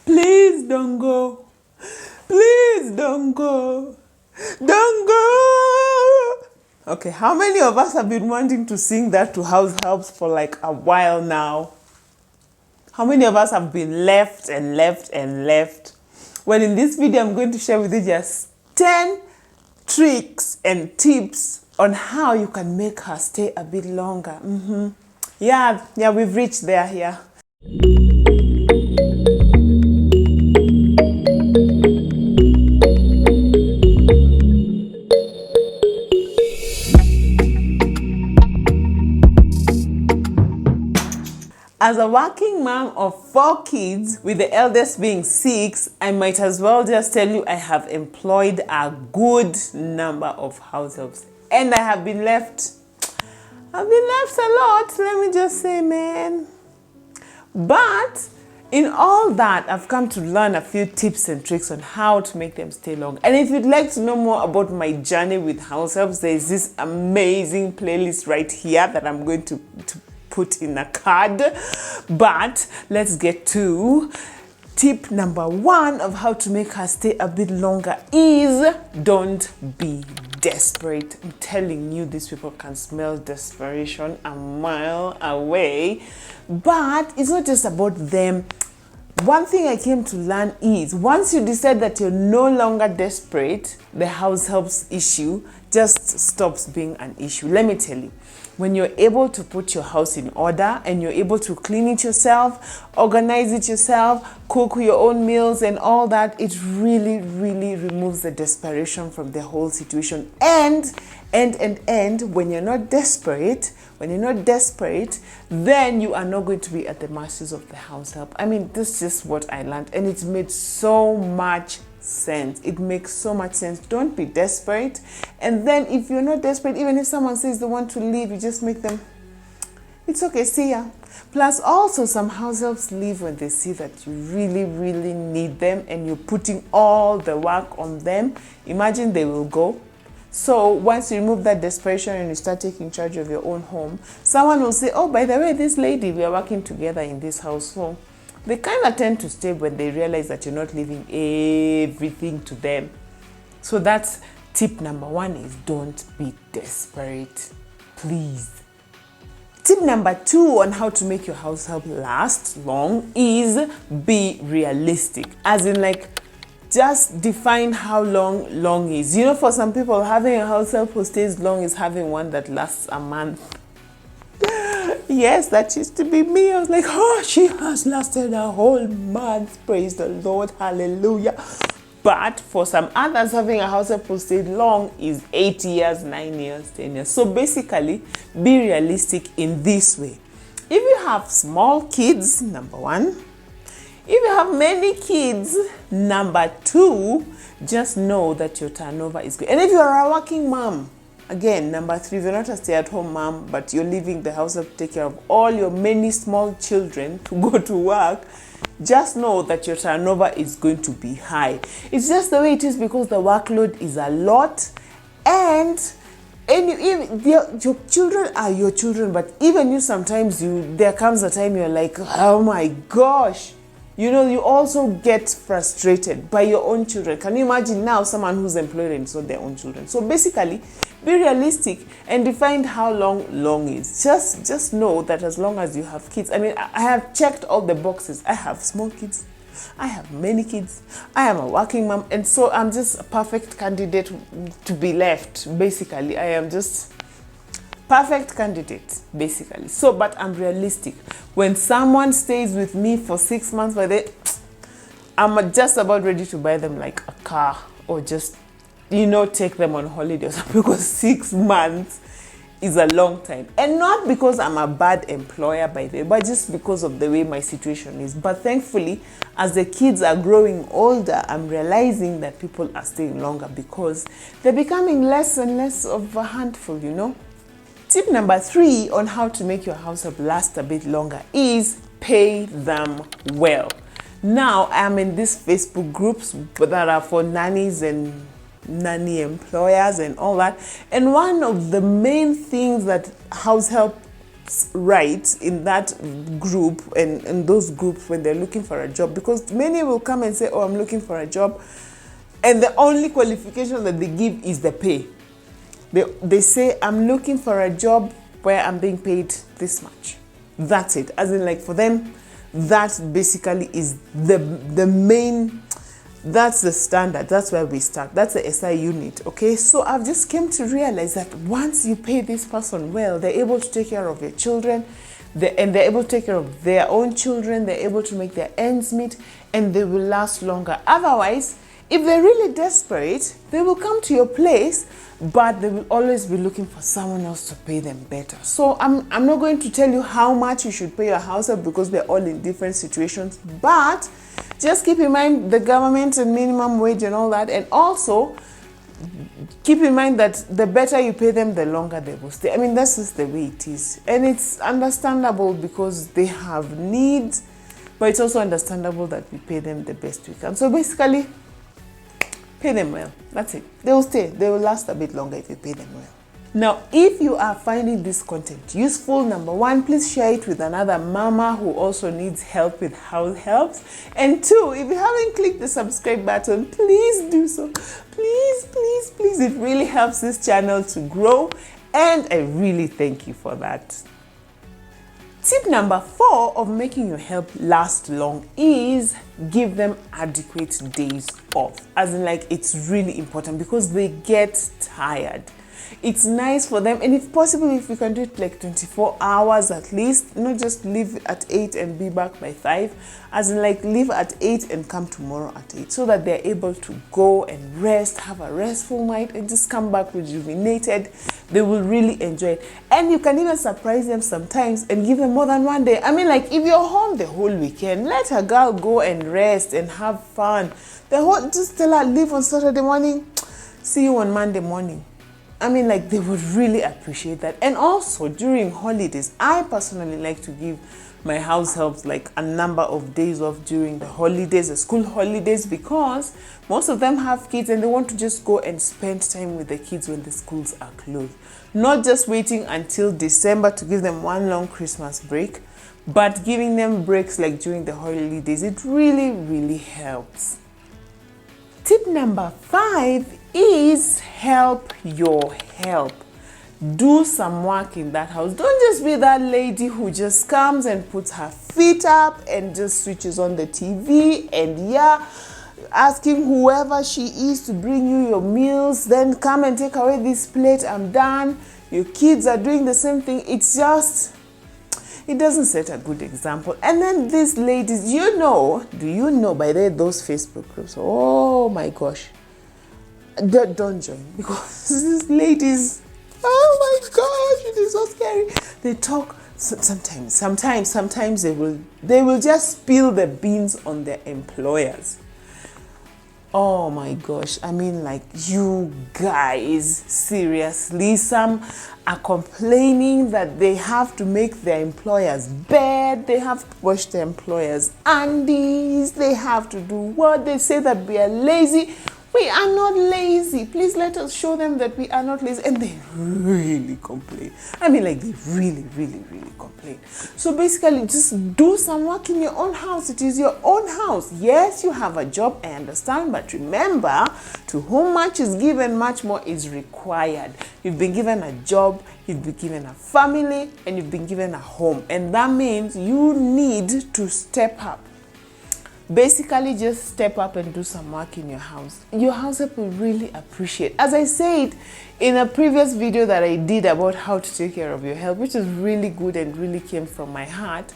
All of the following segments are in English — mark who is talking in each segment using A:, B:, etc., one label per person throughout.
A: Please don't go. Please don't go. Don't go. Okay, how many of us have been wanting to sing that to house helps for like a while now? How many of us have been left and left and left? Well, in this video, I'm going to share with you just 10 tricks and tips on how you can make her stay a bit longer. Yeah, we've reached there here. As a working mom of 4 kids, with the eldest being 6, I might as well just tell you I have employed a good number of house helps. And I have been left. I've been left a lot, let me just say, man. But in all that, I've come to learn a few tips and tricks on how to make them stay long. And if you'd like to know more about my journey with house helps, there's this amazing playlist right here that I'm going to put in a card. But let's get to tip number 1 of how to make her stay a bit longer is don't be desperate. I'm telling you, these people can smell desperation a mile away. But it's not just about them. One thing I came to learn is once you decide that you're no longer desperate, the house helps issue just stops being an issue. Let me tell you, when you're able to put your house in order and you're able to clean it yourself, organize it yourself, cook your own meals and all that, it really, really removes the desperation from the whole situation. And when you're not desperate, then you are not going to be at the mercies of the house help. I mean, this is just what I learned, and it's made so much sense. It makes so much sense. Don't be desperate. And then if you're not desperate, even if someone says they want to leave, you just make them, it's okay, see ya. Plus also some house helps leave when they see that you really, really need them and you're putting all the work on them. Imagine they will go. So once you remove that desperation and you start taking charge of your own home, someone will say, oh, by the way, this lady, we are working together in this house. So they kind of tend to stay when they realize that you're not leaving everything to them. So that's tip number 1 is don't be desperate, please. Tip number 2 on how to make your house help last long is be realistic. As in, like, just define how long is. You know, for some people, having a house help who stays long is having one that lasts a month. Yes, that used to be me. I was like, oh, she has lasted a whole month. Praise the Lord. Hallelujah. But for some others, having a house help who stayed long is 8 years, 9 years, 10 years. So basically, be realistic in this way. If you have small kids, number 1. If you have many kids, number 2, just know that your turnover is good. And if you're a working mom, again, number 3, if you're not a stay-at-home mom, but you're leaving the house to take care of all your many small children to go to work, just know that your turnover is going to be high. It's just the way it is because the workload is a lot, and your children are your children, but even you sometimes, there comes a time you're like, oh my gosh. You know, you also get frustrated by your own children. Can you imagine now someone who's employed and it's not their own children? So basically, be realistic and define how long is. Just know that as long as you have kids. I mean, I have checked all the boxes. I have small kids. I have many kids. I am a working mom. And so I'm just a perfect candidate to be left. Basically, I am just perfect candidate, basically. So, but I'm realistic. When someone stays with me for 6 months, I'm just about ready to buy them like a car or just, take them on holidays because 6 months is a long time. And not because I'm a bad employer, by the way, but just because of the way my situation is. But thankfully, as the kids are growing older, I'm realizing that people are staying longer because they're becoming less and less of a handful, Tip number 3 on how to make your house help last a bit longer is pay them well. Now, I'm in these Facebook groups that are for nannies and nanny employers and all that. And one of the main things that house help right in that group and in those groups when they're looking for a job, because many will come and say, oh, I'm looking for a job, and the only qualification that they give is the pay. They say, I'm looking for a job where I'm being paid this much. That's it. As in, like, for them, that basically is the main, that's the standard. That's where we start. That's the SI unit. Okay, so I've just came to realize that once you pay this person well, they're able to take care of your children, and they're able to take care of their own children. They're able to make their ends meet, and they will last longer. Otherwise, if they're really desperate, they will come to your place, but they will always be looking for someone else to pay them better. So I'm not going to tell you how much you should pay your house help, because they're all in different situations. But just keep in mind the government and minimum wage and all that. And also keep in mind that the better you pay them, the longer they will stay. I mean, that's just the way it is. And it's understandable because they have needs, but it's also understandable that we pay them the best we can. So basically, pay them well. That's it. They will stay. They will last a bit longer if you pay them well. Now, if you are finding this content useful, number one, please share it with another mama who also needs help with house helps. And two, if you haven't clicked the subscribe button, please do so. Please, please, please. It really helps this channel to grow, and I really thank you for that. Tip number 4 of making your help last long is give them adequate days off. As in, like, it's really important because they get tired. It's nice for them, and if possible, if we can do it like 24 hours at least, not just leave at 8 and be back by 5, as in, like, leave at 8 and come tomorrow at 8, so that they're able to go and rest, have a restful night, and just come back rejuvenated. They will really enjoy it. And you can even surprise them sometimes and give them more than one day. I mean, like, if you're home the whole weekend, let a girl go and rest and have fun. Just tell her, leave on Saturday morning, see you on Monday morning. I mean, like, they would really appreciate that. And also during holidays, I personally like to give my house helps like a number of days off during the holidays, the school holidays, because most of them have kids and they want to just go and spend time with the kids when the schools are closed. Not just waiting until December to give them one long Christmas break, but giving them breaks like during the holidays. It really, really helps. Tip number 5 is help your help. Do some work in that house. Don't just be that lady who just comes and puts her feet up and just switches on the TV and asking whoever she is to bring you your meals, then come and take away this plate, I'm done. Your kids are doing the same thing. It's just, it doesn't set a good example. And then these ladies, do you know by those Facebook groups? Oh my gosh. Don't join, because these ladies, oh my gosh, it is so scary. They talk sometimes they will just spill the beans on their employers. Oh my gosh, I mean, like, you guys, seriously, some are complaining that they have to make their employers bed, they have to wash their employers' undies, they have to do what? They say that we are lazy. We are not lazy. Please let us show them that we are not lazy. And they really complain. I mean, like, they really, really, really complain. So basically, just do some work in your own house. It is your own house. Yes, you have a job, I understand. But remember, to whom much is given, much more is required. You've been given a job, you've been given a family, and you've been given a home. And that means you need to step up. Basically, just step up and do some work in your house. Your house help will really appreciate. As I said in a previous video that I did about how to take care of your health, which is really good and really came from my heart,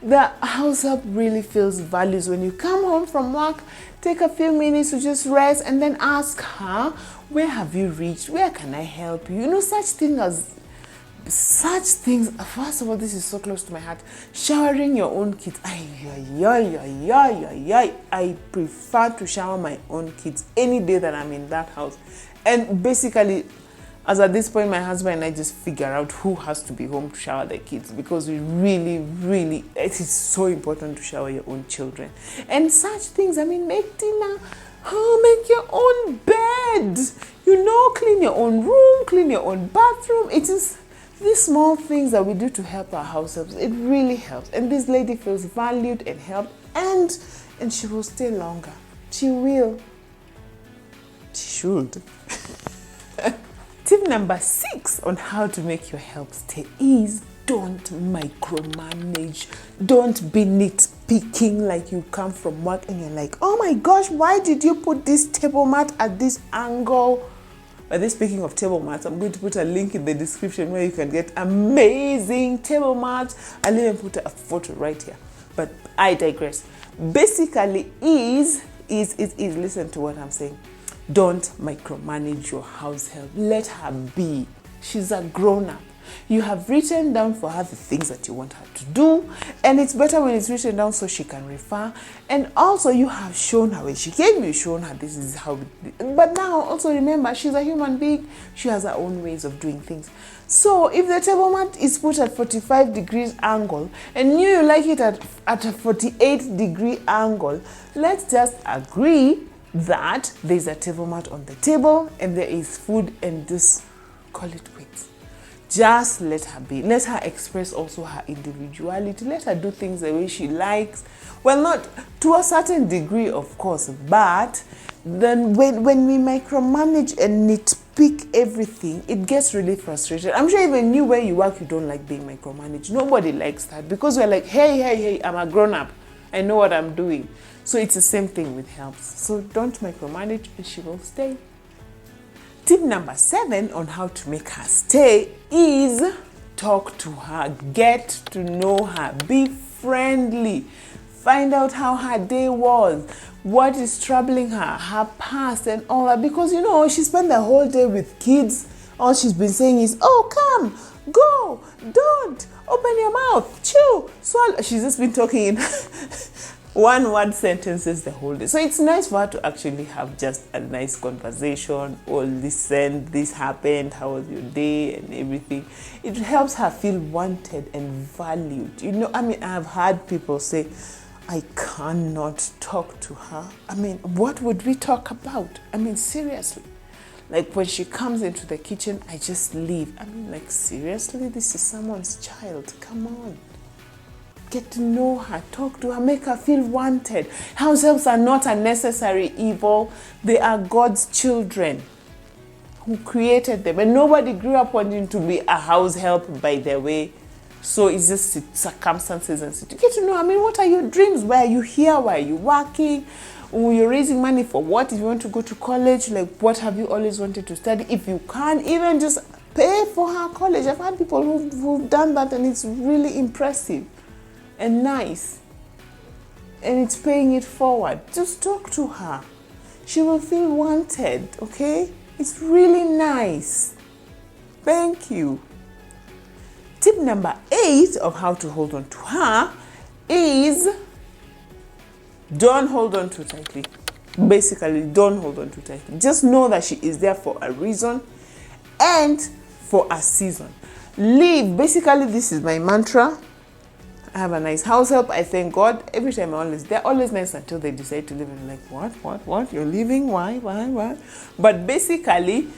A: the house help really feels values. When you come home from work, take a few minutes to just rest and then ask her, where have you reached? Where can I help you? You know, such things. First of all, this is so close to my heart. Showering your own kids. I prefer to shower my own kids any day that I'm in that house. And basically, as at this point, my husband and I just figure out who has to be home to shower the kids, because we really, really, it is so important to shower your own children. And such things, I mean, make dinner. Make your own bed. Clean your own room, clean your own bathroom. It is These small things that we do to help our house helps, it really helps. And this lady feels valued and helped, and she will stay longer. She will. She should. Tip number 6 on how to make your help stay is don't micromanage. Don't be nitpicking like you come from work and you're like, oh my gosh, why did you put this table mat at this angle? By this, speaking of table mats, I'm going to put a link in the description where you can get amazing table mats. I'll even put a photo right here. But I digress. Basically, listen to what I'm saying. Don't micromanage your house help. Let her be. She's a grown-up. You have written down for her the things that you want her to do, and it's better when it's written down so she can refer. And also you have shown her, when she came, you've shown her this is how. But now also remember, she's a human being. She has her own ways of doing things. So if the table mat is put at 45 degrees angle and you like it at a 48 degree angle, let's just agree that there's a table mat on the table and there is food, and just call it quits. Just let her be. Let her express also her individuality. Let her do things the way she likes. Well, not to a certain degree, of course, but then when we micromanage and nitpick everything, it gets really frustrating. I'm sure even you, where you work, you don't like being micromanaged. Nobody likes that, because we're like, hey, I'm a grown-up. I know what I'm doing. So it's the same thing with helps. So don't micromanage and she will stay. Tip number 7 on how to make her stay is talk to her, get to know her, be friendly, find out how her day was, what is troubling her, her past and all that. Because she spent the whole day with kids. All she's been saying is, oh, come, go, don't, open your mouth, chew, swallow. She's just been talking in one-word sentences the whole day. So it's nice for her to actually have just a nice conversation, or listen, this happened, how was your day and everything. It helps her feel wanted and valued. I've had people say, I cannot talk to her. What would we talk about? Seriously. Like when she comes into the kitchen, I just leave. Seriously, this is someone's child. Come on. Get to know her, talk to her, make her feel wanted. House helps are not a necessary evil. They are God's children who created them. And nobody grew up wanting to be a house help, by the way. So it's just circumstances and situations. Get to know, what are your dreams? Why are you here? Why are you working? You're raising money for what? If you want to go to college, like what have you always wanted to study? If you can't, even just pay for her college. I've had people who've done that, and it's really impressive and nice, and it's paying it forward. Just talk to her. She will feel wanted, okay? It's really nice. Thank you. Tip number 8 of how to hold on to her is don't hold on too tightly. Basically, don't hold on too tightly. Just know that she is there for a reason and for a season. Leave. Basically, this is my mantra. I have a nice house help. I thank God every time. They're always nice until they decide to leave, and I'm like, what? You're leaving? Why? But basically,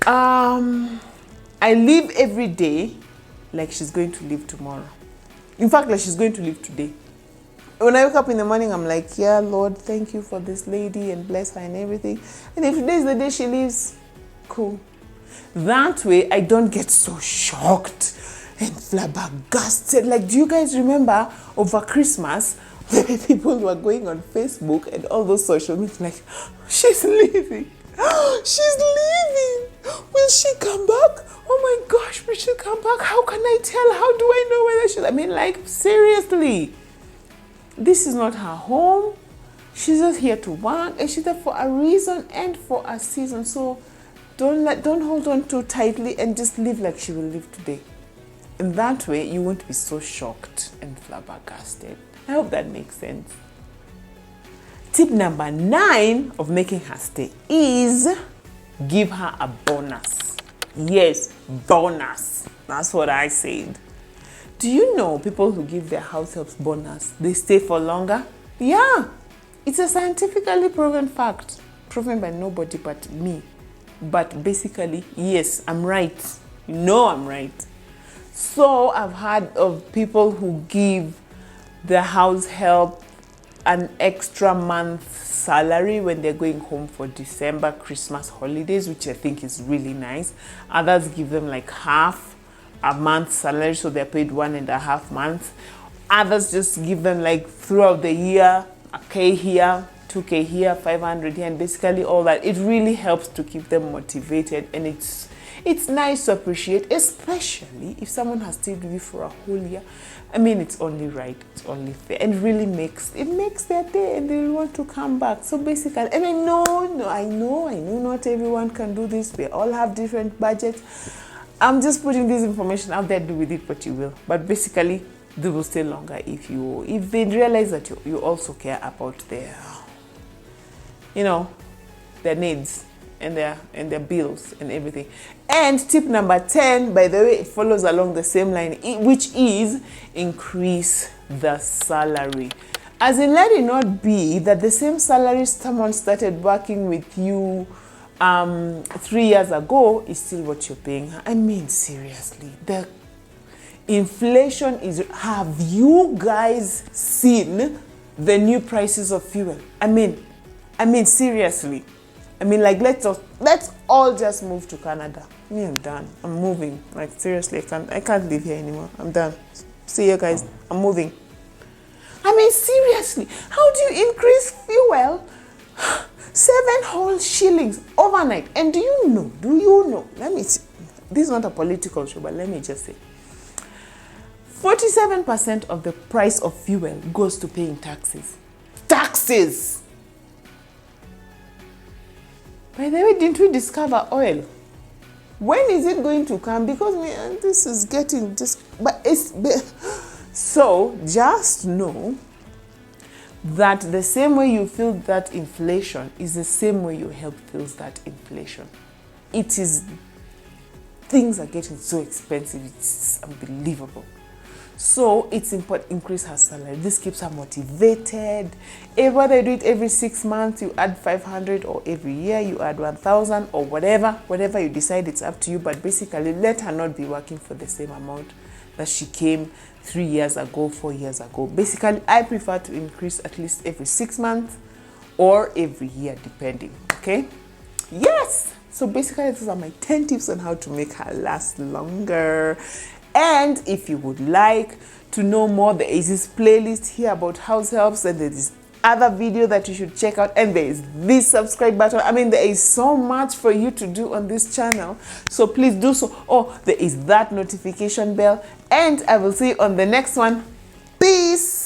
A: I live every day like she's going to leave tomorrow. In fact, like she's going to leave today. When I wake up in the morning, I'm like, yeah, Lord, thank you for this lady and bless her and everything. And if today is the day she leaves, cool. That way, I don't get so shocked and flabbergasted. Like, do you guys remember over Christmas, the people were going on Facebook and all those social media, like, she's leaving. She's leaving. Will she come back? Oh my gosh, will she come back? How can I tell? How do I know whether she's... seriously. This is not her home. She's just here to work, and she's there for a reason and for a season. So don't hold on too tightly, and just live like she will live today. In that way, you won't be so shocked and flabbergasted. I hope that makes sense. Tip number 9 of making her stay is give her a bonus. Yes, bonus. That's what I said. Do you know people who give their house helps bonus, they stay for longer? Yeah, it's a scientifically proven fact. Proven by nobody but me. But basically, yes, I'm right. You know I'm right. So I've heard of people who give the house help an extra month's salary when they're going home for December Christmas holidays, which I think is really nice. Others give them like half a month's salary, so they're paid 1.5 months. Others just give them like throughout the year, a K here, 2K here, 500 here, and basically all that. It really helps to keep them motivated, and it's nice to appreciate, especially if someone has stayed with you for a whole year. I mean, it's only right, it's only fair, and really makes their day, and they want to come back. So basically, and I know not everyone can do this. We all have different budgets. I'm just putting this information out there. Do with it what you will. But basically, they will stay longer if they realize that you also care about their needs and their bills and everything. And tip number 10, by the way, it follows along the same line, which is increase the salary. As in, let it not be that the same salary someone started working with you 3 years ago is still what you're paying. I mean, seriously, the inflation is. Have you guys seen the new prices of fuel? I mean, seriously. I mean, like, let's all just move to Canada. Me, I'm done. I'm moving. Like, seriously, I can't live here anymore. I'm done. See you guys. I'm moving. I mean, seriously, how do you increase fuel 7 whole shillings overnight? And do you know? This is not a political show, but let me just say, 47% of the price of fuel goes to paying taxes. Taxes! By the way, didn't we discover oil? When is it going to come? Because this is getting just... So, just know that the same way you feel that inflation is the same way your health feels that inflation. Things are getting so expensive, it's unbelievable. So it's important to increase her salary. This keeps her motivated. Whether you do it every 6 months, you add 500, or every year you add 1,000, or whatever you decide, it's up to you. But basically, let her not be working for the same amount that she came 3 years ago, 4 years ago. Basically, I prefer to increase at least every 6 months or every year, depending. Okay? Yes! So basically, these are my 10 tips on how to make her last longer. And if you would like to know more, there is this playlist here about house helps, and there is other video that you should check out, and there is this subscribe button. I mean, there is so much for you to do on this channel, so please do so. Oh, there is that notification bell, and I will see you on the next one. Peace.